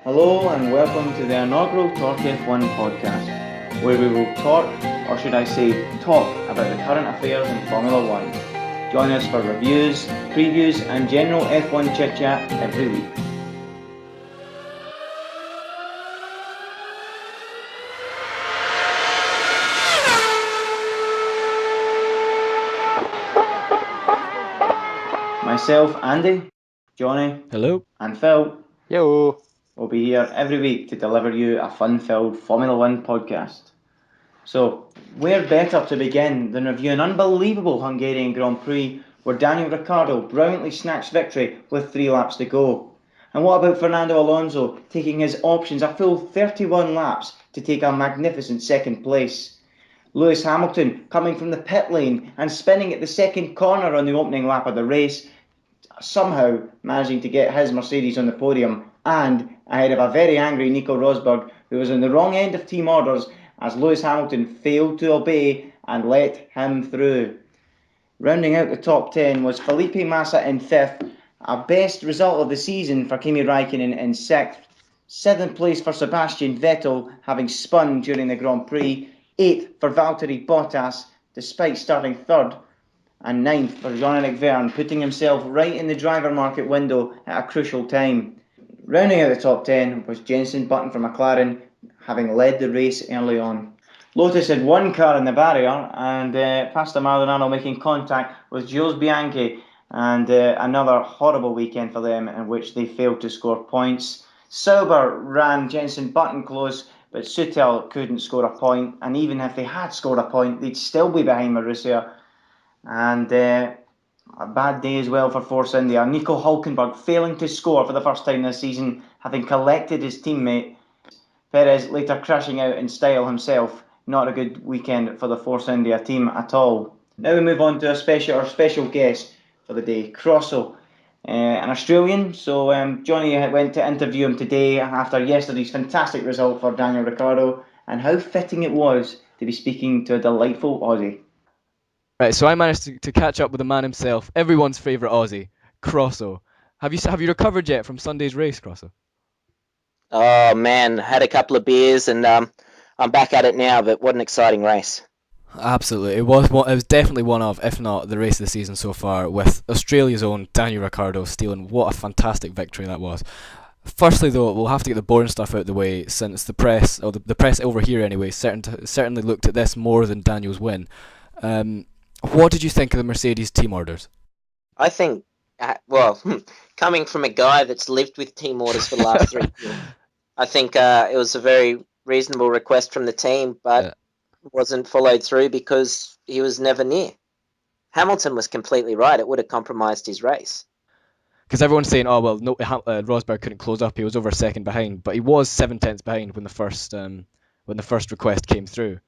Hello and welcome to the inaugural TorqueF1 podcast, where we will talk, or should I say talk, about the current affairs in Formula 1. Join us for reviews, previews and general F1 chit-chat every week. Myself, Andy, Jonny, Hello, and Phil Yo. will be here every week to deliver you a fun-filled Formula 1 podcast. So, where better to begin than review an unbelievable Hungarian Grand Prix where Daniel Ricciardo brilliantly snatched victory with 3 laps to go? And what about Fernando Alonso taking his options a full 31 laps to take a magnificent second place? Lewis Hamilton coming from the pit lane and spinning at the second corner on the opening lap of the race, somehow managing to get his Mercedes on the podium and ahead of a very angry Nico Rosberg, who was on the wrong end of team orders as Lewis Hamilton failed to obey and let him through. Rounding out the top 10 was Felipe Massa in 5th, a best result of the season for Kimi Räikkönen in 6th, 7th place for Sebastian Vettel having spun during the Grand Prix, 8th for Valtteri Bottas despite starting 3rd, and 9th for Jean-Eric Vergne, putting himself right in the driver market window at a crucial time. Rounding out the top 10 was Jenson Button for McLaren, having led the race early on. Lotus had one car in the barrier, and Pastor Maldonado making contact with Jules Bianchi, and another horrible weekend for them in which they failed to score points. Sauber ran Jenson Button close, but Sutil couldn't score a point, and even if they had scored a point, they'd still be behind Marussia. And a bad day as well for Force India. Nico Hülkenberg failing to score for the first time this season, having collected his teammate. Perez later crashing out in style himself. Not a good weekend for the Force India team at all. Now we move on to our special guest for the day, Crosso, an Australian. So Jonny went to interview him today after yesterday's fantastic result for Daniel Ricciardo, and how fitting it was to be speaking to a delightful Aussie. Right, so I managed to catch up with the man himself, everyone's favourite Aussie, Crosso. Have you recovered yet from Sunday's race, Crosso? Oh man, had a couple of beers and I'm back at it now. But what an exciting race! Absolutely, it was definitely one of, if not the race of the season so far, with Australia's own Daniel Ricciardo stealing. What a fantastic victory that was. Firstly, though, we'll have to get the boring stuff out of the way, since the press, or the press over here anyway, certainly looked at this more than Daniel's win. What did you think of the Mercedes team orders? I think, coming from a guy that's lived with team orders for the last 3 years, I think it was a very reasonable request from the team, but wasn't followed through because he was never near. Hamilton was completely right. It would have compromised his race. Because everyone's saying, oh well, no, Rosberg couldn't close up. He was over a second behind, but he was 7/10 behind when the first request came through.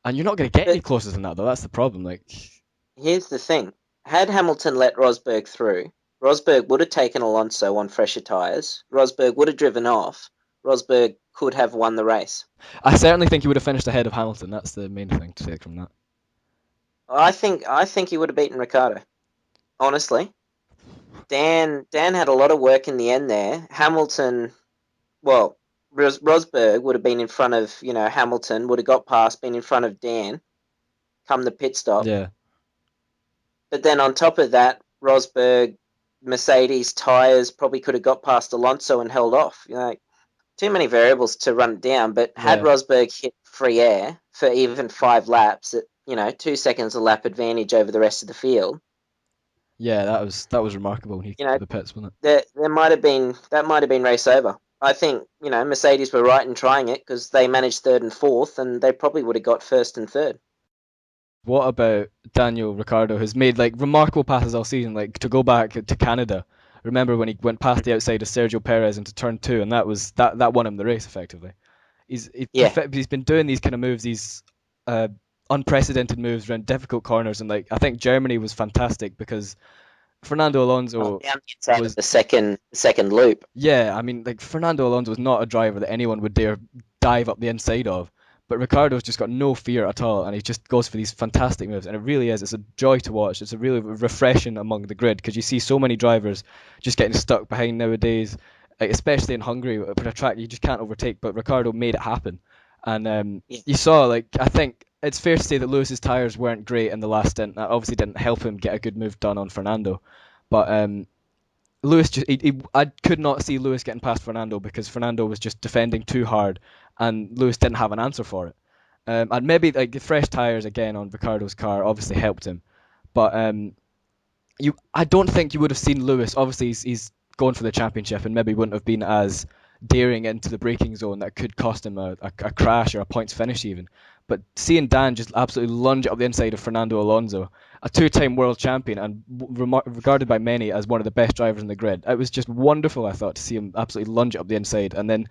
And you're not going to get any closer than that, though. That's the problem. Here's the thing: had Hamilton let Rosberg through, Rosberg would have taken Alonso on fresher tyres. Rosberg would have driven off. Rosberg could have won the race. I certainly think he would have finished ahead of Hamilton. That's the main thing to take from that. I think he would have beaten Ricciardo. Honestly, Dan had a lot of work in the end there. Hamilton, Rosberg would have been in front of Hamilton, would have got past, been in front of Dan, come the pit stop. Yeah. But then on top of that, Rosberg, Mercedes tyres probably could have got past Alonso and held off. Too many variables to run it down. But had Rosberg hit free air for even 5 laps at 2 seconds a lap advantage over the rest of the field. Yeah, that was remarkable when he came to the pits, wasn't it? That might have been race over. I think Mercedes were right in trying it because they managed 3rd and 4th, and they probably would have got 1st and 3rd. What about Daniel Ricciardo, who's made remarkable passes all season, to go back to Canada? Remember when he went past the outside of Sergio Perez into turn 2, and that won him the race effectively. He's been doing these kind of moves, these unprecedented moves around difficult corners, and I think Germany was fantastic because Fernando Alonso was the second loop. Yeah, I mean, Fernando Alonso was not a driver that anyone would dare dive up the inside of. But Ricciardo's just got no fear at all, and he just goes for these fantastic moves, and it really is. It's a joy to watch. It's a really refreshing among the grid, because you see so many drivers just getting stuck behind nowadays, like especially in Hungary, for a track you just can't overtake. But Ricciardo made it happen, and Yeah. you saw, like, I think it's fair to say that Lewis's tires weren't great in the last stint. That obviously didn't help him get a good move done on Fernando, but Lewis just I could not see Lewis getting past Fernando because Fernando was just defending too hard, and Lewis didn't have an answer for it. And maybe like the fresh tires again on Ricciardo's car obviously helped him, but I don't think you would have seen Lewis. Obviously, he's going for the championship and maybe wouldn't have been as daring into the braking zone that could cost him a crash or a points finish even. But seeing Dan just absolutely lunge up the inside of Fernando Alonso, a two-time world champion and regarded by many as one of the best drivers in the grid, it was just wonderful, I thought, to see him absolutely lunge up the inside. And then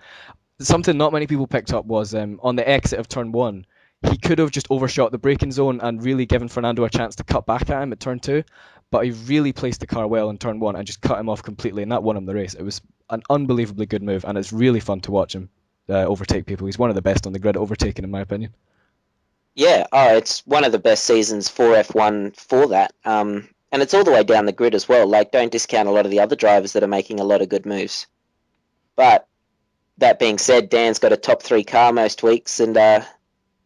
something not many people picked up was on the exit of turn 1, he could have just overshot the braking zone and really given Fernando a chance to cut back at him at turn 2, but he really placed the car well in turn 1 and just cut him off completely, and that won him the race. It was an unbelievably good move, and it's really fun to watch him overtake people. He's one of the best on the grid at overtaking, in my opinion. Yeah, it's one of the best seasons for F1 for that. And it's all the way down the grid as well. Like, don't discount a lot of the other drivers that are making a lot of good moves. But that being said, Dan's got a top 3 car most weeks, and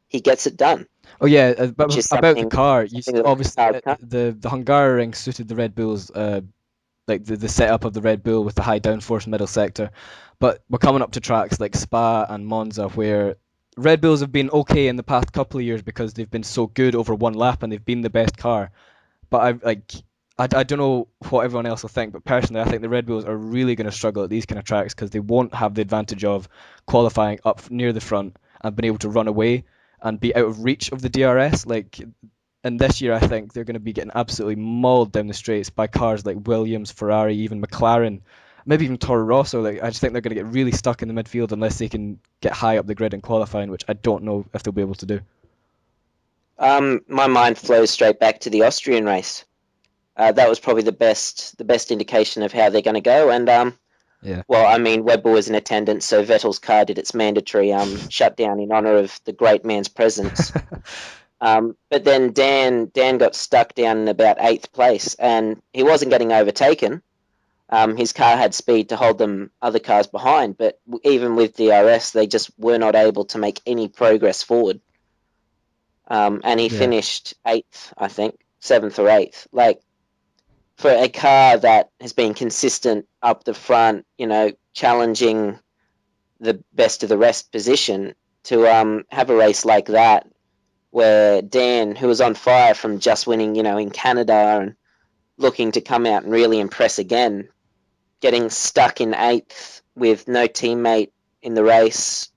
he gets it done. Oh yeah, but about the car, obviously the Hungaroring suited the Red Bulls, like the setup of the Red Bull with the high downforce middle sector. But we're coming up to tracks like Spa and Monza where Red Bulls have been okay in the past couple of years because they've been so good over one lap and they've been the best car. But I don't know what everyone else will think, but personally I think the Red Bulls are really going to struggle at these kind of tracks because they won't have the advantage of qualifying up near the front and being able to run away and be out of reach of the DRS. And this year I think they're going to be getting absolutely mauled down the straights by cars like Williams, Ferrari, even McLaren, maybe even Toro Rosso. I just think they're going to get really stuck in the midfield unless they can get high up the grid in qualifying, which I don't know if they'll be able to do. My mind flows straight back to the Austrian race. That was probably the best indication of how they're going to go. And yeah. Well, I mean, Webber was in attendance, so Vettel's car did its mandatory shutdown in honour of the great man's presence. But then Dan got stuck down in about 8th place, and he wasn't getting overtaken. His car had speed to hold them other cars behind, but even with DRS, they just were not able to make any progress forward. And he finished 8th, I think, 7th or 8th. Like, for a car that has been consistent up the front, challenging the best of the rest position, to have a race like that where Dan, who was on fire from just winning, in Canada and looking to come out and really impress again, getting stuck in 8th with no teammate in the race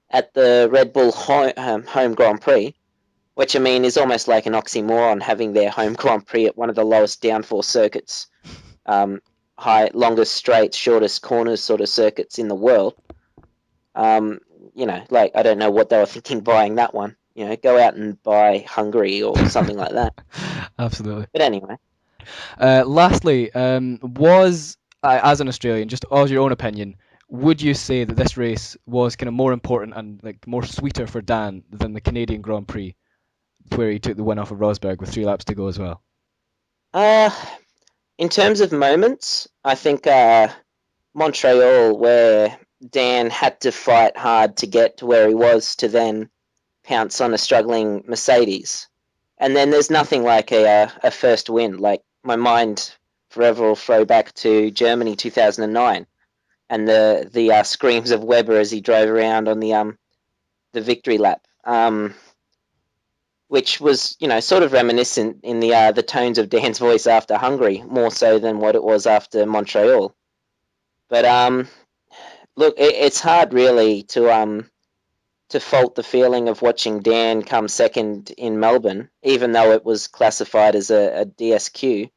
at the Red Bull home Grand Prix, which, I mean, is almost like an oxymoron, having their home Grand Prix at one of the lowest downforce circuits, longest straights, shortest corners sort of circuits in the world. I don't know what they were thinking buying that one. Go out and buy Hungary or something like that. Absolutely. But anyway. Lastly, was, as an Australian, just as your own opinion, would you say that this race was kind of more important and more sweeter for Dan than the Canadian Grand Prix, where he took the win off of Rosberg with 3 laps to go as well? In terms of moments, I think Montreal, where Dan had to fight hard to get to where he was to then pounce on a struggling Mercedes. And then there's nothing like a first win. Like, my mind forever will throw back to Germany 2009 and the screams of Webber as he drove around on the victory lap. Which was, sort of reminiscent in the tones of Dan's voice after Hungary, more so than what it was after Montreal. But look, it's hard really to fault the feeling of watching Dan come second in Melbourne, even though it was classified as a DSQ.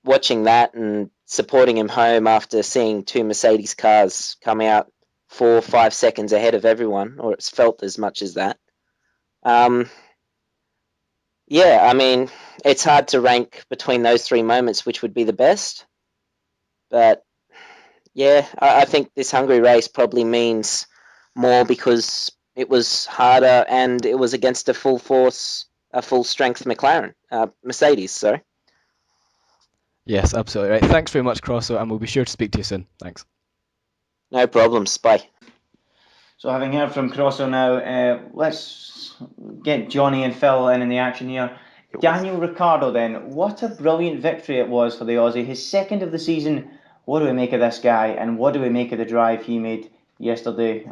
Watching that and supporting him home after seeing 2 Mercedes cars come out 4 or 5 seconds ahead of everyone, or it's felt as much as that. Yeah, I mean, it's hard to rank between those 3 moments which would be the best. But yeah, I think this Hungary race probably means more because it was harder and it was against a full strength McLaren, Mercedes, sorry. Yes, absolutely right. Thanks very much, Crosso, and we'll be sure to speak to you soon. Thanks. No problems. Bye. So having heard from Crosso now, let's get Jonny and Phil in the action here. Daniel Ricciardo then, what a brilliant victory it was for the Aussie. His second of the season. What do we make of this guy, and what do we make of the drive he made yesterday?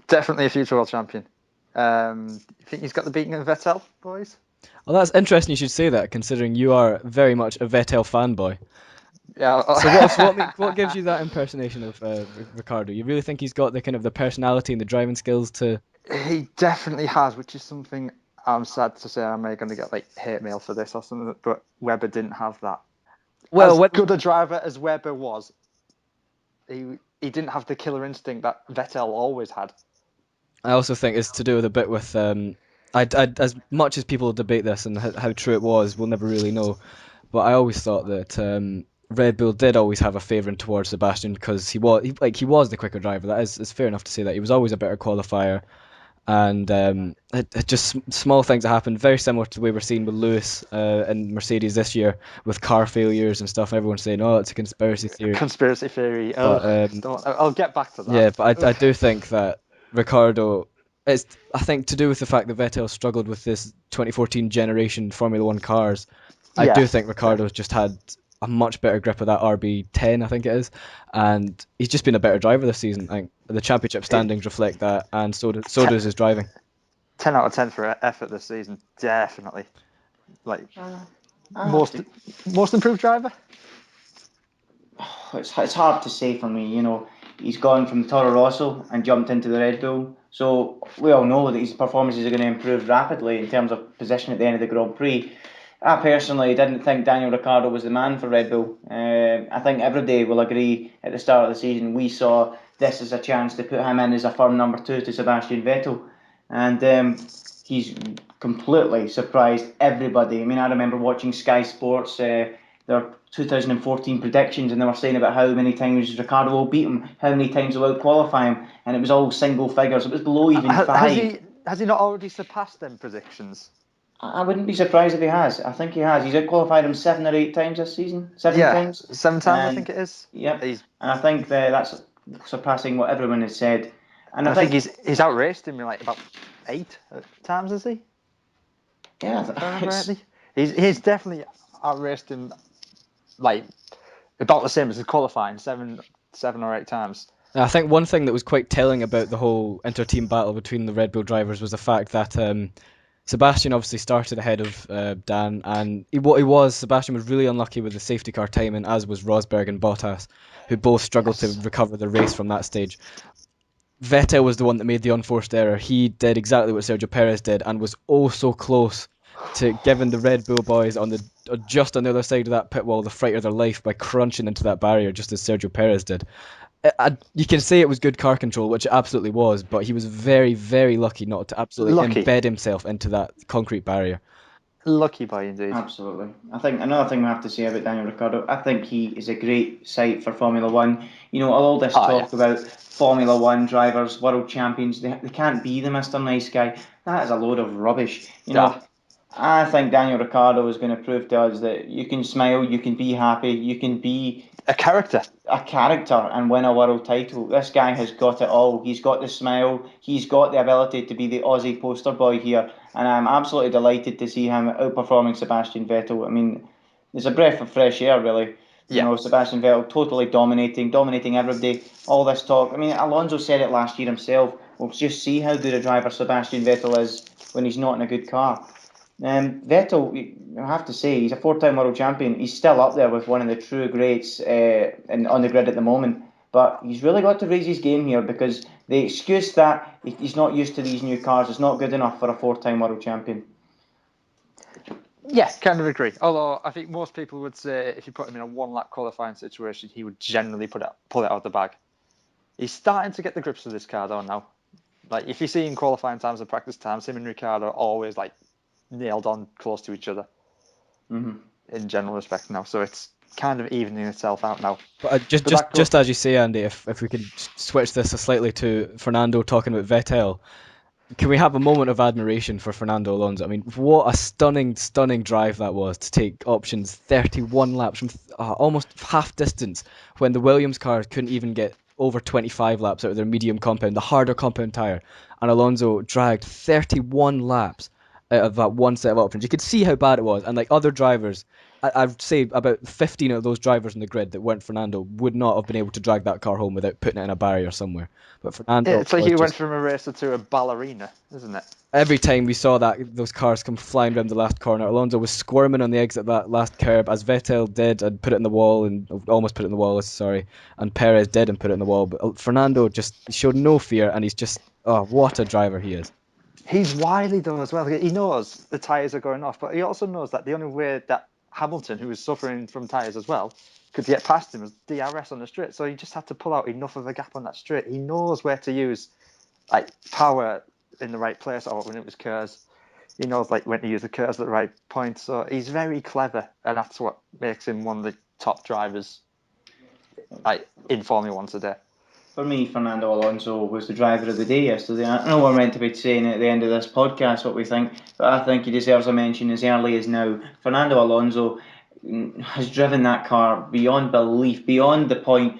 Definitely a future world champion. You think he's got the beating of Vettel, boys? Well, that's interesting you should say that, considering you are very much a Vettel fanboy. Yeah. So what gives you that impersonation of Ricciardo? You really think he's got the kind of the personality and the driving skills to... He definitely has, which is something I'm sad to say I'm going to get like hate mail for this or something, but Webber didn't have that. Well, as good a driver as Webber was, he didn't have the killer instinct that Vettel always had. I also think it's to do with a bit with... as much as people debate this and how true it was, we'll never really know. But I always thought that Red Bull did always have a favouring towards Sebastian because he was the quicker driver. That is, it's fair enough to say that he was always a better qualifier, and it just small things that happened, very similar to the way we're seeing with Lewis and Mercedes this year with car failures and stuff. Everyone's saying, "Oh, it's a conspiracy theory." Conspiracy theory. But, I'll get back to that. Yeah, but I do think that Ricciardo. It's, I think, to do with the fact that Vettel struggled with this 2014 generation Formula One cars. I do think Ricciardo's just had a much better grip of that RB10, I think it is, and he's just been a better driver this season. I think the championship standings reflect that, and so does his driving. 10 out of 10 for effort this season, definitely. Like most improved driver. It's hard to say for me. You know, he's gone from Toro Rosso and jumped into the Red Bull. So we all know that his performances are going to improve rapidly in terms of position at the end of the Grand Prix. I personally didn't think Daniel Ricciardo was the man for Red Bull. I think everybody will agree at the start of the season we saw this as a chance to put him in as a firm number 2 to Sebastian Vettel. And he's completely surprised everybody. I mean, I remember watching Sky Sports, their 2014 predictions, and they were saying about how many times Ricciardo will beat him, how many times he'll out-qualify him, and it was all single figures. It was below even 5. Has he not already surpassed them predictions? I wouldn't be surprised if he has. I think he has. He's out-qualified him 7 or 8 times this season. 7 times? 7 times, I think it is. Yep. And I think that's surpassing what everyone has said. And I think he's outraced him like about 8 times, is he? Yeah. He's definitely outraced him like about the same as his qualifying, 7 or 8 times. I think one thing that was quite telling about the whole inter-team battle between the Red Bull drivers was the fact that Sebastian obviously started ahead of Dan, and Sebastian was really unlucky with the safety car timing, as was Rosberg and Bottas, who both struggled to recover the race from that stage. Vettel was the one that made the unforced error. He did exactly what Sergio Perez did and was oh so close to giving the Red Bull boys just on the other side of that pit wall the fright of their life by crunching into that barrier just as Sergio Perez did. You can say it was good car control, which it absolutely was, but he was very, very lucky not to absolutely embed himself into that concrete barrier. Lucky boy indeed. Absolutely. I think another thing we have to say about Daniel Ricciardo, I think he is a great sight for Formula One. You know, all this talk about Formula One drivers, world champions, they can't be the Mr. Nice Guy. That is a load of rubbish. You know, I think Daniel Ricciardo is going to prove to us that you can smile, you can be happy, you can be a character and win a world title. This guy has got it all. He's got the smile, he's got the ability to be the Aussie poster boy here, and I'm absolutely delighted to see him outperforming Sebastian Vettel. I mean, it's a breath of fresh air, really. You know, Sebastian Vettel totally dominating everybody. All this talk. I mean, Alonso said it last year himself. We'll just see how good a driver Sebastian Vettel is when he's not in a good car. Vettel, I have to say, he's a 4-time world champion. He's still up there with one of the true greats on the grid at the moment. But he's really got to raise his game here, because the excuse that he's not used to these new cars is not good enough for a 4-time world champion. Yeah, kind of agree. Although I think most people would say if you put him in a 1-lap qualifying situation, he would generally pull it out of the bag. He's starting to get the grips of this car though now. Like if you see in qualifying times and practice times, him and Ricciardo are always like nailed on close to each other in general respect now, so it's kind of evening itself out now. But just as you say, Andy, if we could switch this slightly to Fernando talking about Vettel, can we have a moment of admiration for Fernando Alonso? I mean, what a stunning drive that was to take options 31 laps from almost half distance when the Williams cars couldn't even get over 25 laps out of their medium compound, the harder compound tyre, and Alonso dragged 31 laps out of that one set of options. You could see how bad it was, and like other drivers, I'd say about 15 of those drivers in the grid that weren't Fernando would not have been able to drag that car home without putting it in a barrier somewhere. But Fernando, It's like was he went just, from a racer to a ballerina, isn't it? every time we saw those cars come flying around the last corner, Alonso was squirming on the exit of that last curb, as Vettel did and put it in the wall, and almost put it in the wall, sorry, and Perez did and put it in the wall. But Fernando just showed no fear, and he's just, oh, what a driver he is. He's wily though as well. He knows the tyres are going off, but he also knows that the only way that Hamilton, who was suffering from tyres as well, could get past him was DRS on the straight. So he just had to pull out enough of a gap on that straight. He knows where to use like power in the right place, or when it was curves. He knows like when to use the curves at the right point. So he's very clever, and that's what makes him one of the top drivers like in Formula One today. For me, Fernando Alonso was the driver of the day yesterday. I know we're meant to be saying at the end of this podcast what we think, but I think he deserves a mention as early as now. Fernando Alonso has driven that car beyond belief, beyond the point.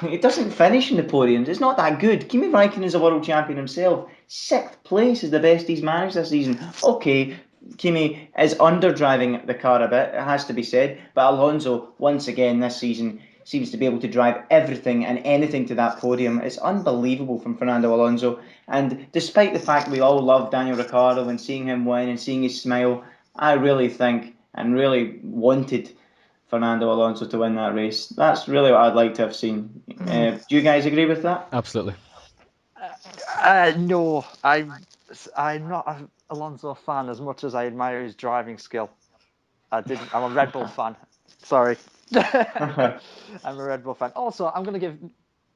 It doesn't finish in the podiums. It's not that good. Kimi Raikkonen is a world champion himself. 6th place is the best he's managed this season. Okay, Kimi is underdriving the car a bit, it has to be said, but Alonso, once again this season, seems to be able to drive everything and anything to that podium. It's unbelievable from Fernando Alonso. And despite the fact we all love Daniel Ricciardo and seeing him win and seeing his smile, I really think and really wanted Fernando Alonso to win that race. That's really what I'd like to have seen. Do you guys agree with that? Absolutely. No, I'm not an Alonso fan as much as I admire his driving skill. I'm a Red Bull fan. Sorry. I'm a Red Bull fan. Also, I'm going to give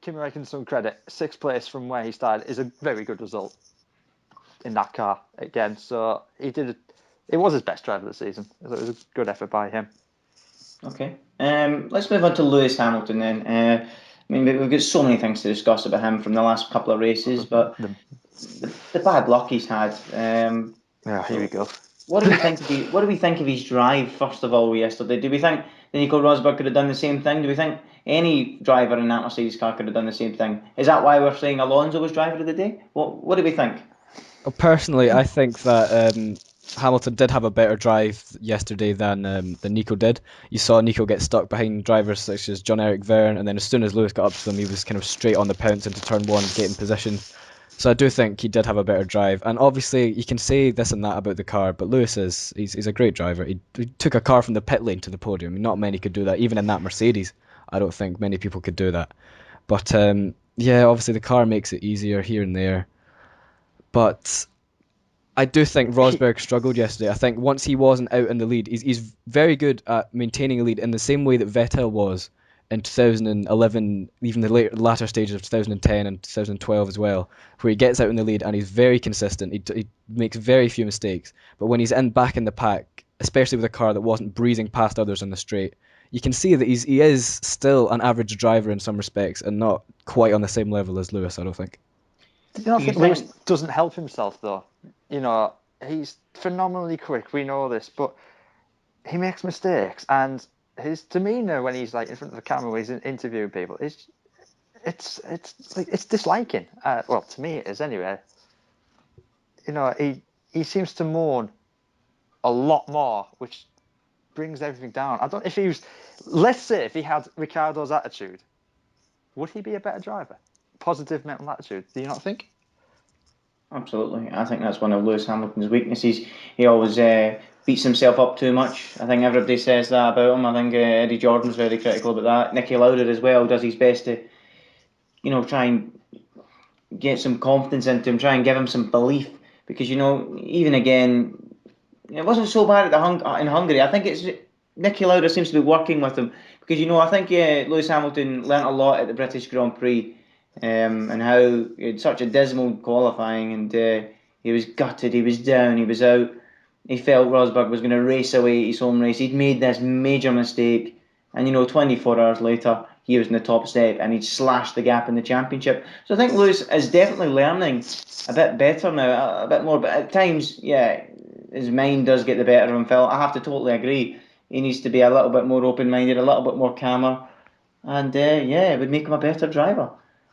Kimi Raikkonen some credit. 6th place from where he started is a very good result in that car again. So he did. It was his best drive of the season. It was a good effort by him. Okay. Let's move on to Lewis Hamilton then. I mean, we've got so many things to discuss about him from the last couple of races, but the bad luck he's had. Here we go. What do we think? What do we think of his drive? First of all, yesterday, do we think that Nico Rosberg could have done the same thing? Do we think any driver in that Mercedes car could have done the same thing? Is that why we're saying Alonso was driver of the day? What do we think? Well, personally, I think that Hamilton did have a better drive yesterday than Nico did. You saw Nico get stuck behind drivers such as John-Eric Verne, and then as soon as Lewis got up to them, he was kind of straight on the pounce into turn one, getting position. So I do think he did have a better drive. And obviously, you can say this and that about the car, but Lewis he's a great driver. He took a car from the pit lane to the podium. Not many could do that, even in that Mercedes. I don't think many people could do that. But yeah, obviously the car makes it easier here and there. But I do think Rosberg struggled yesterday. I think once he wasn't out in the lead, he's very good at maintaining a lead in the same way that Vettel was in 2011, even the latter stages of 2010 and 2012 as well, where he gets out in the lead and he's very consistent. He makes very few mistakes. But when he's back in the pack, especially with a car that wasn't breezing past others on the straight, you can see that he is still an average driver in some respects and not quite on the same level as Lewis, I don't think. Do you not think Lewis doesn't help himself though? You know, he's phenomenally quick. We know this, but he makes mistakes, and his demeanor when he's like in front of the camera, when he's interviewing people, it's disliking. Well, to me it is anyway. You know, he seems to moan a lot more, which brings everything down. I don't. If he was, let's say, if he had Ricciardo's attitude, would he be a better driver? Positive mental attitude. Do you not think? Absolutely. I think that's one of Lewis Hamilton's weaknesses. He always beats himself up too much. I think everybody says that about him. I think Eddie Jordan's very critical about that. Nicky Lauda as well does his best to, try and get some confidence into him, try and give him some belief. Because, even again, it wasn't so bad in Hungary. I think it's Nicky Lauda seems to be working with him. Because, I think Lewis Hamilton learnt a lot at the British Grand Prix. And how he had such a dismal qualifying, and he was gutted, he was down, he was out. He felt Rosberg was going to race away his home race. He'd made this major mistake, and 24 hours later, he was in the top step, and he'd slashed the gap in the championship. So I think Lewis is definitely learning a bit better now, a bit more. But at times, yeah, his mind does get the better of him, Phil. I have to totally agree. He needs to be a little bit more open-minded, a little bit more calmer, and it would make him a better driver.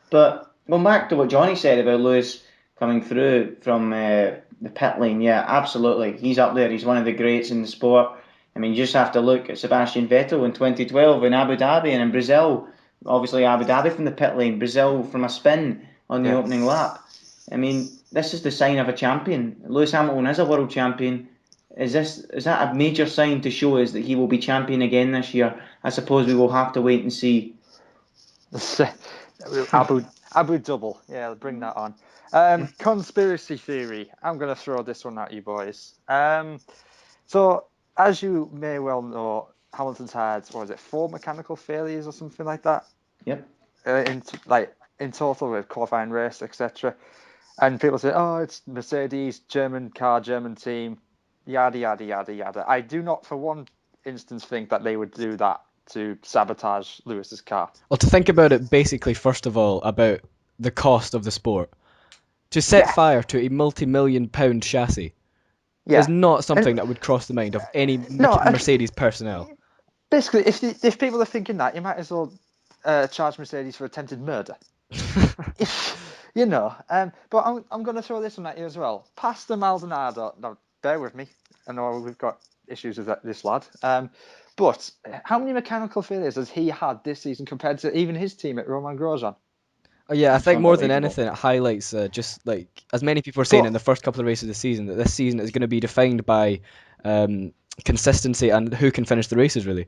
But going back to what Johnny said about Lewis coming through from the pit lane, yeah, absolutely. He's up there. He's one of the greats in the sport. I mean, you just have to look at Sebastian Vettel in 2012 in Abu Dhabi and in Brazil. Obviously, Abu Dhabi from the pit lane, Brazil from a spin on the opening lap. I mean, this is the sign of a champion. Lewis Hamilton is a world champion. Is that a major sign to show us that he will be champion again this year? I suppose we will have to wait and see. Abu double, yeah, bring that on. Conspiracy theory. I'm going to throw this one at you boys. So, as you may well know, Hamilton's had, 4 mechanical failures or something like that? Yep. In total with qualifying race, etc. And people say, oh, it's Mercedes, German car, German team, yada, yada, yada, yada. I do not for one instance think that they would do that to sabotage Lewis's car. Well, to think about it basically, first of all, about the cost of the sport. To set fire to a multi-million-pound chassis is not something that would cross the mind of any Mercedes personnel. Basically, if people are thinking that, you might as well charge Mercedes for attempted murder. You know, but I'm going to throw this one at you as well. Pastor Maldonado, now bear with me, I know we've got issues with this lad, but how many mechanical failures has he had this season compared to even his teammate Romain Grosjean? Oh, yeah, I think more than anything, it highlights just like as many people are saying in the first couple of races of the season that this season is going to be defined by consistency and who can finish the races really,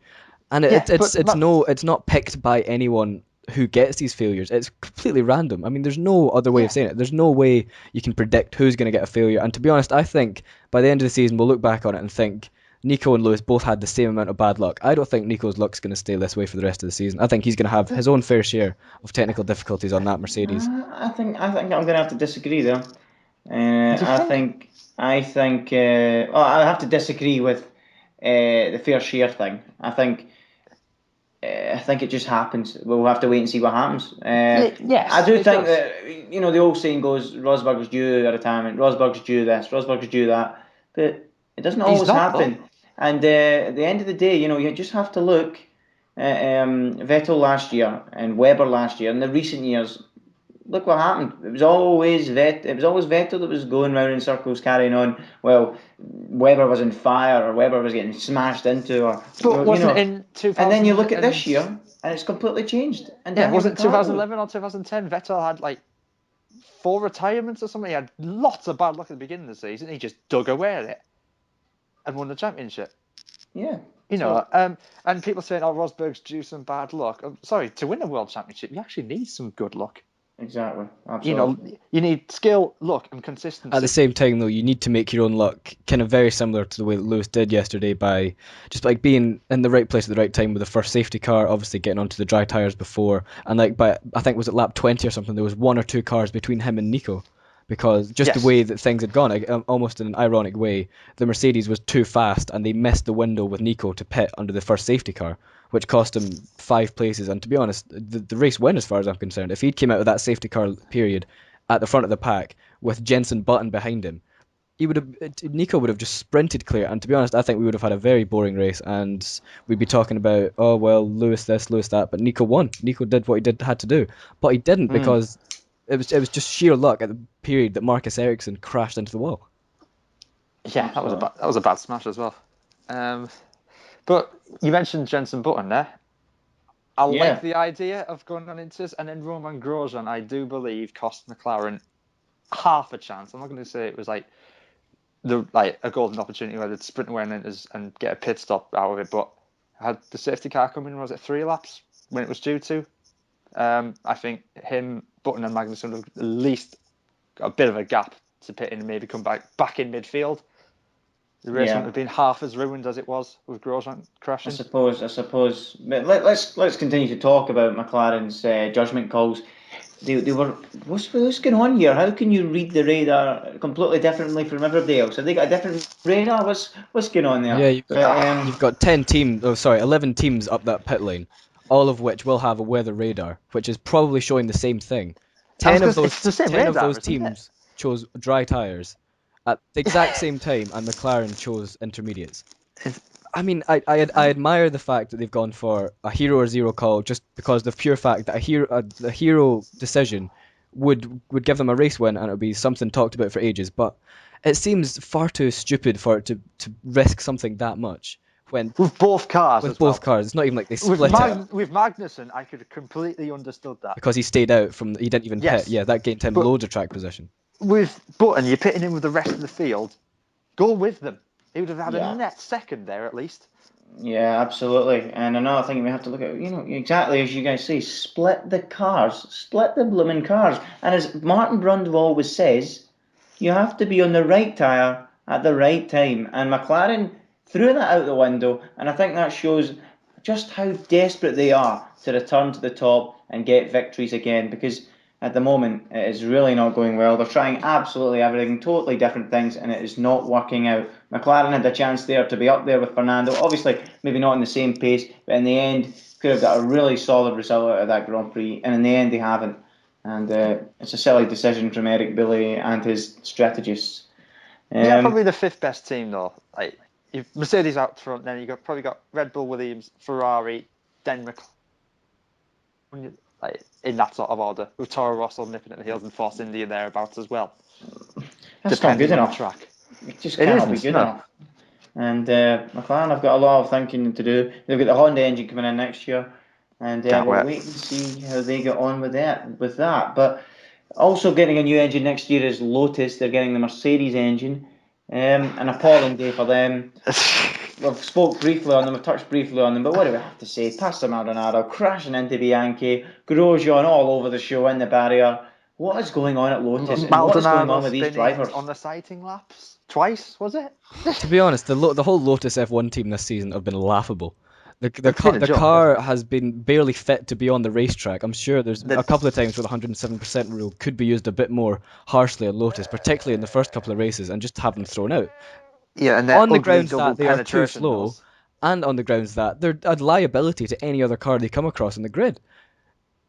and it's not picked by anyone who gets these failures. It's completely random. I mean, there's no other way of saying it. There's no way you can predict who's going to get a failure. And to be honest, I think by the end of the season we'll look back on it and think Nico and Lewis both had the same amount of bad luck. I don't think Nico's luck's going to stay this way for the rest of the season. I think he's going to have his own fair share of technical difficulties on that Mercedes. I think I'm going to have to disagree there. I think I have to disagree with the fair share thing. I think it just happens. We'll have to wait and see what happens. Yes, I do think that the old saying goes, Rosberg's due a retirement. Rosberg's due this. Rosberg's due that. But it doesn't always happen. And at the end of the day, you just have to look at Vettel last year and Webber last year. In the recent years, look what happened. It was always Vettel that was going round in circles, carrying on. Well, Webber was in fire, or Webber was getting smashed into, or in 2000, and then you look at this year, and it's completely changed. And wasn't 2011 or 2010? Vettel had like 4 retirements or something. He had lots of bad luck at the beginning of the season. He just dug away at it and won the championship. Yeah. And people saying, "Oh, Rosberg's due some bad luck." Sorry, to win a world championship, you actually need some good luck. Exactly. Absolutely. You need skill, luck, and consistency. At the same time, though, you need to make your own luck, kind of very similar to the way that Lewis did yesterday, by just like being in the right place at the right time with the first safety car, obviously getting onto the dry tyres before, and like by I think was it lap 20 or something, there was 1 or 2 cars between him and Nico, because just the way that things had gone, almost in an ironic way, the Mercedes was too fast and they missed the window with Nico to pit under the first safety car, which cost him 5 places. And to be honest, the race win as far as I'm concerned. If he'd came out of that safety car period at the front of the pack with Jenson Button behind him, Nico would have just sprinted clear. And to be honest, I think we would have had a very boring race, and we'd be talking about, oh well, Lewis this, Lewis that. But Nico won. Nico did what he had to do, but he didn't because it was just sheer luck at the period that Marcus Ericsson crashed into the wall. Yeah, that was a bad smash as well. But you mentioned Jenson Button there. I like the idea of going on Inters, and then Romain Grosjean, I do believe, cost McLaren half a chance. I'm not going to say it was like a golden opportunity where they'd sprint away in Inters and get a pit stop out of it, but had the safety car come in, was it 3 laps when it was due to? I think him, Button and Magnussen would have at least got a bit of a gap to pit in and maybe come back in midfield. The race wouldn't have been half as ruined as it was with Grosjean crashing. I suppose. But let's continue to talk about McLaren's judgment calls. They were what's going on here? How can you read the radar completely differently from everybody else? Have they got a different radar? What's going on there? Yeah, you've got 11 teams up that pit lane, all of which will have a weather radar, which is probably showing the same thing. 10 of those teams chose dry tyres at the exact same time, and McLaren chose intermediates. I mean, I admire the fact that they've gone for a hero or zero call just because the pure fact that a hero decision would give them a race win and it would be something talked about for ages. But it seems far too stupid for it to risk something that much when With both cars with as well. both cars. It's not even like they With, split it with Magnussen, I could have completely understood that. because he stayed out from he didn't even Yes, pit. Yeah, that gained him but- loads of track position. With Button, you're pitting him with the rest of the field. Go with them. He would have had Yeah. a net second there at least. Yeah, absolutely. And another thing we have to look at, exactly as you guys say, split the cars, split the blooming cars. And as Martin Brundle always says, you have to be on the right tyre at the right time. And McLaren threw that out the window, and I think that shows just how desperate they are to return to the top and get victories again, because at the moment it is really not going well. They're trying absolutely everything, totally different things, and it is not working out. McLaren had a chance there to be up there with Fernando, obviously maybe not in the same pace, but in the end could have got a really solid result out of that Grand Prix, and in the end they haven't. And it's a silly decision from Eric Billy and his strategists. Yeah, probably the fifth best team though. Like, you've Mercedes out front, then you've probably got Red Bull, Williams, Ferrari, then McLaren, like in that sort of order, with Toro Rosso nipping at the heels and Force India thereabouts as well. That's not good on enough. the track. It just It cannot be isn't, good no. enough. And McLaren have got a lot of thinking to do. They've got the Honda engine coming in next year, and Can't we'll wait. wait and see how they get on with that. But also getting a new engine next year is Lotus. They're getting the Mercedes engine, an appalling day for them. We've spoke briefly on them, we've touched briefly on them, but what do we have to say? Pastor Maldonado crashing into Bianchi, Grosjean all over the show in the barrier. What is going on at Lotus, and what is going on with these drivers? On the sighting laps twice, was it? To be honest, the whole Lotus F1 team this season have been laughable. The been a joke, car hasn't it? has been barely fit to be on the racetrack. I'm sure there's a couple of times where the 107% rule could be used a bit more harshly on Lotus, particularly in the first couple of races, and just have them thrown out. Yeah, and On the grounds that they are too slow, and on the grounds that they're a liability to any other car they come across in the grid.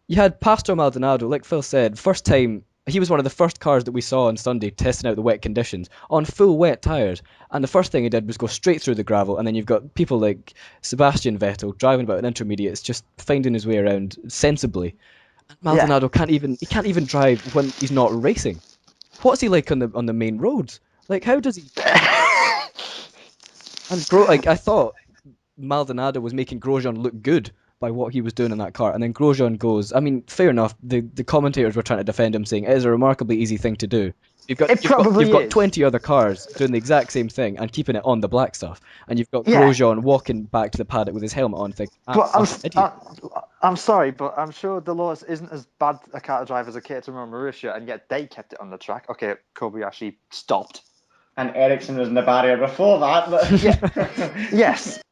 You had Pastor Maldonado, like Phil said, first time, he was one of the first cars that we saw on Sunday testing out the wet conditions on full wet tyres. And the first thing he did was go straight through the gravel. And then you've got people like Sebastian Vettel driving about in intermediates, just finding his way around sensibly. Maldonado can't even drive when he's not racing. What's he like on the main roads? Like, how does he? And I thought Maldonado was making Grosjean look good by what he was doing in that car, and then Grosjean goes. I mean, fair enough. The commentators were trying to defend him, saying it is a remarkably easy thing to do. You've got 20 other cars doing the exact same thing and keeping it on the black stuff, and you've got Grosjean walking back to the paddock with his helmet on, thinking, I'm sorry, but I'm sure the Lotus isn't as bad a car to drive as a Caterham or Marussia, and yet they kept it on the track. Okay, Kobayashi stopped. And Ericsson was in the barrier before that, but yes.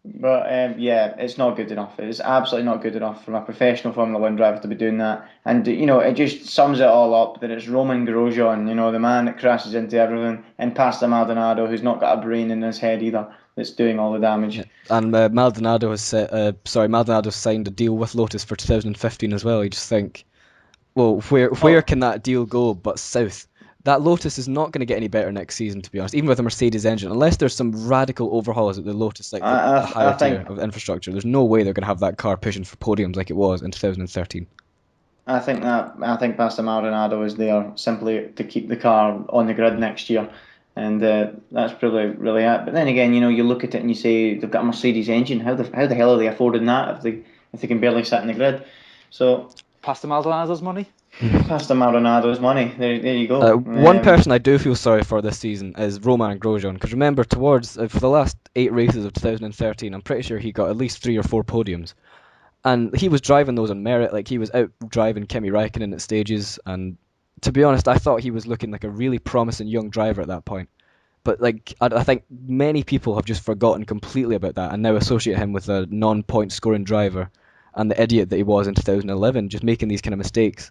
But yeah, it's not good enough. It's absolutely not good enough from a professional Formula 1 driver to be doing that. And it just sums it all up that it's Roman Grosjean, the man that crashes into everything, and Pastor Maldonado, who's not got a brain in his head either, that's doing all the damage. Yeah. And Maldonado signed a deal with Lotus for 2015 as well. You just think, well, where can that deal go but south? That Lotus is not going to get any better next season, to be honest, even with a Mercedes engine, unless there's some radical overhauls at the Lotus, like the higher tier of infrastructure. There's no way they're going to have that car pushing for podiums like it was in 2013. I think Pastor Maldonado is there simply to keep the car on the grid next year, and that's probably really it. But then again, you look at it and you say they've got a Mercedes engine. How the hell are they affording that if they can barely sit in the grid? So Pastor Maldonado's money. Pastor Maldonado's money. There you go. One person I do feel sorry for this season is Roman Grosjean, because remember, for the last 8 races of 2013, I'm pretty sure he got at least 3 or 4 podiums, and he was driving those on merit. Like, he was out driving Kimi Räikkönen at stages, and to be honest, I thought he was looking like a really promising young driver at that point. But I think many people have just forgotten completely about that and now associate him with a non-point scoring driver and the idiot that he was in 2011, just making these kind of mistakes.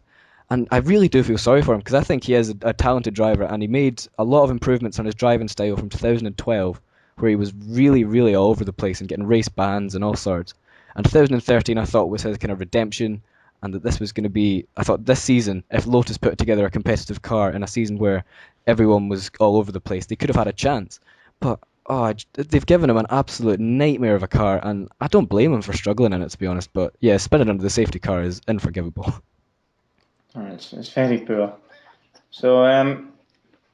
And I really do feel sorry for him, because I think he is a talented driver, and he made a lot of improvements on his driving style from 2012, where he was really, really all over the place and getting race bans and all sorts. And 2013 I thought was his kind of redemption, and that this was going to be, I thought this season, if Lotus put together a competitive car in a season where everyone was all over the place, they could have had a chance. But they've given him an absolute nightmare of a car, and I don't blame him for struggling in it, to be honest. But yeah, spinning under the safety car is unforgivable. It's very poor. So,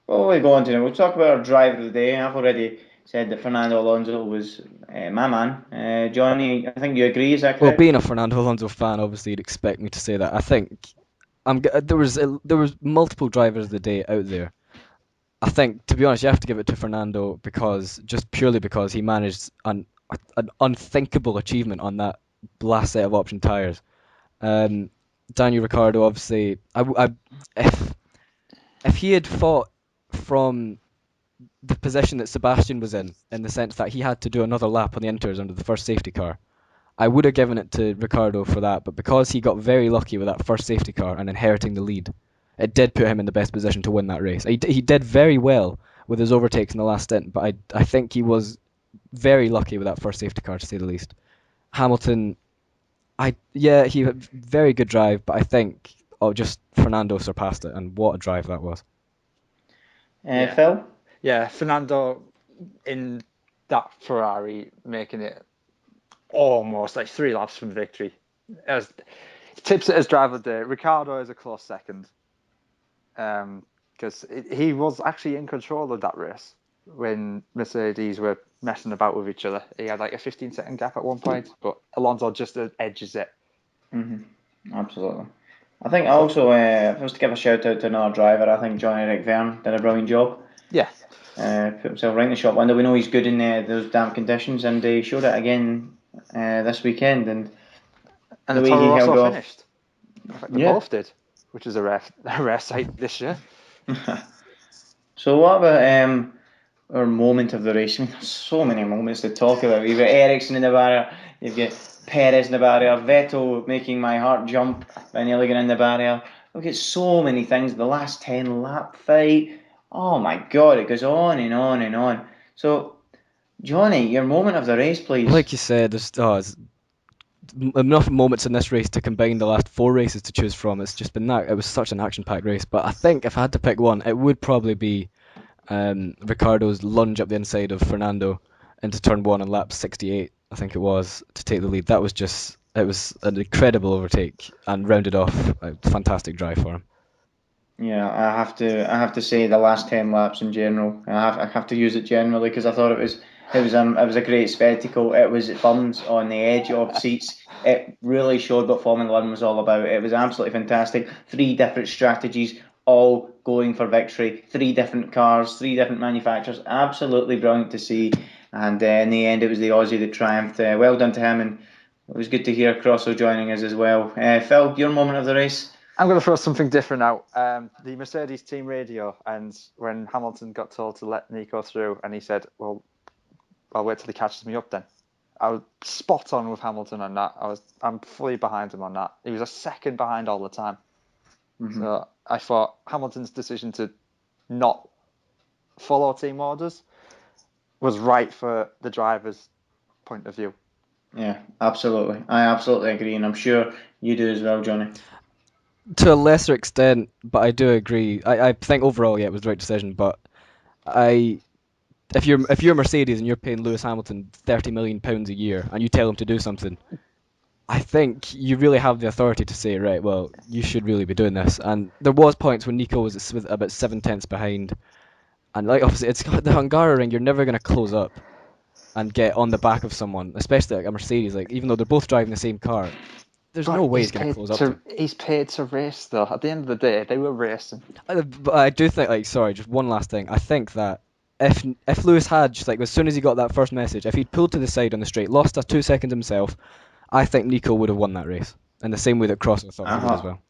what will we go on to now? We'll talk about our driver of the day. I've already said that Fernando Alonso was my man. Johnny, I think you agree, is that Well, correct? being a Fernando Alonso fan, obviously you'd expect me to say that. I think there was multiple drivers of the day out there. I think, to be honest, you have to give it to Fernando purely because he managed an unthinkable achievement on that last set of option tyres. Daniel Ricciardo, obviously, if he had fought from the position that Sebastian was in the sense that he had to do another lap on the inters under the first safety car, I would have given it to Ricciardo for that. But because he got very lucky with that first safety car and inheriting the lead, it did put him in the best position to win that race. He did very well with his overtakes in the last stint, but I think he was very lucky with that first safety car, to say the least. Hamilton, he had very good drive, but I think just Fernando surpassed it, and what a drive that was. Yeah. Phil? Yeah, Fernando in that Ferrari making it almost like 3 laps from victory. Tips it as driver of the day. Ricciardo is a close second. Because he was actually in control of that race when Mercedes were messing about with each other. He had like a 15-second gap at one point, but Alonso just edges it. Absolutely. I think also, if I was to give a shout out to another driver, I think Johnny Rick-Verne did a brilliant job. Yeah. Put himself right in the shop window. We know he's good in those damp conditions, and he showed it again this weekend. And the way he Toro held Rosso off. finished. In fact, they both did, which is a rare sight this year. So what about our moment of the race? I mean, there's so many moments to talk about. You've got Ericsson in the barrier, you've got Perez in the barrier, Vettel making my heart jump by nearly getting in the barrier. We've got so many things. The last 10 lap fight. Oh my God, it goes on and on and on. So, Johnny, your moment of the race, please. Like you said, there's enough moments in this race to combine the last 4 races to choose from. It's just been that. It was such an action-packed race. But I think if I had to pick one, it would probably be Ricciardo's lunge up the inside of Fernando into turn 1 on lap 68, I think it was, to take the lead. It was an incredible overtake and rounded off a fantastic drive for him. Yeah, I have to say the last 10 laps in general. I have to use it generally because I thought it was a great spectacle. It was bums on the edge of seats. It really showed what Formula One was all about. It was absolutely fantastic. 3 different strategies, all going for victory. 3 different cars, 3 different manufacturers. Absolutely brilliant to see. And in the end, it was the Aussie that triumphed. Well done to him, and it was good to hear Crosso joining us as well. Phil, your moment of the race? I'm going to throw something different out. The Mercedes team radio, and when Hamilton got told to let Nico through, and he said, "Well, I'll wait till he catches me up." Then I was spot on with Hamilton on that. I'm fully behind him on that. He was a second behind all the time. So I thought Hamilton's decision to not follow team orders was right for the driver's point of view. Yeah, absolutely. I absolutely agree, and I'm sure you do as well, Johnny. To a lesser extent, but I do agree. I think overall, yeah, it was the right decision. But if you're Mercedes and you're paying Lewis Hamilton £30 million a year and you tell him to do something, I think you really have the authority to say, right, well, you should really be doing this. And there was points when Nico was about 7/10 behind, and like obviously it's got the Hungaroring. You're never going to close up and get on the back of someone, especially like a Mercedes. Like even though they're both driving the same car, there's no way he's going to close up to him. He's paid to race, though. At the end of the day, they were racing. But I do think, like, sorry, just one last thing. I think that if Lewis had just like as soon as he got that first message, if he'd pulled to the side on the straight, lost 2 seconds himself, I think Nico would have won that race in the same way that Crosso thought he would as well.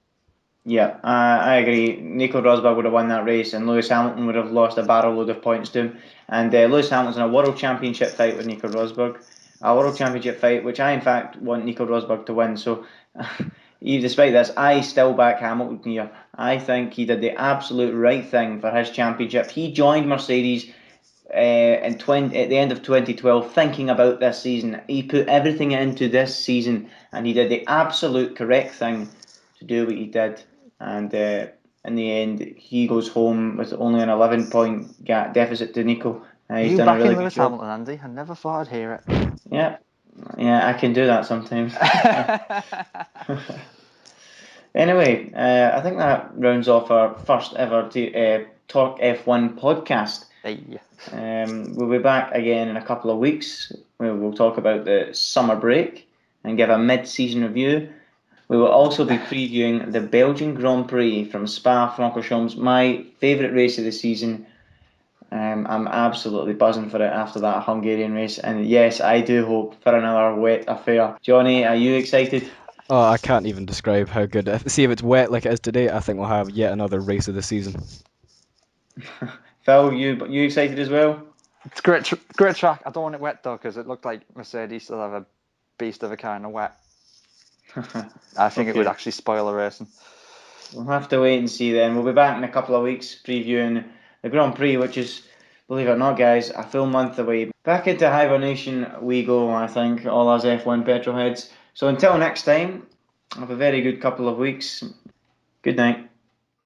Yeah, I agree. Nico Rosberg would have won that race, and Lewis Hamilton would have lost a barrel load of points to him. And Lewis Hamilton's in a world championship fight with Nico Rosberg, a world championship fight which I in fact want Nico Rosberg to win. So, despite this, I still back Hamilton here. I think he did the absolute right thing for his championship. He joined Mercedes at the end of 2012, thinking about this season. He put everything into this season, and he did the absolute correct thing to do what he did. And in the end, he goes home with only an 11-point deficit to Nico, He's You done a back really in good Lewis job. Hamilton, Andy? I never thought I'd hear it. Yeah, I can do that sometimes. Anyway, I think that rounds off our first ever TorqueF1 podcast. Hey. We'll be back again in a couple of weeks. We'll talk about the summer break and give a mid-season review. We will also be previewing the Belgian Grand Prix from Spa-Francorchamps, my favourite race of the season. I'm absolutely buzzing for it after that Hungarian race, and yes, I do hope for another wet affair. Johnny, are you excited? Oh, I can't even describe how good. See, if it's wet like it is today, I think we'll have yet another race of the season. Phil, you excited as well? It's great track. I don't want it wet though, because it looked like Mercedes still have a beast of a kind of wet. I think it would actually spoil the racing. We'll have to wait and see then. We'll be back in a couple of weeks previewing the Grand Prix, which is, believe it or not, guys, a full month away. Back into hibernation we go, I think, all us F1 petrol heads. So until next time, have a very good couple of weeks. Good night.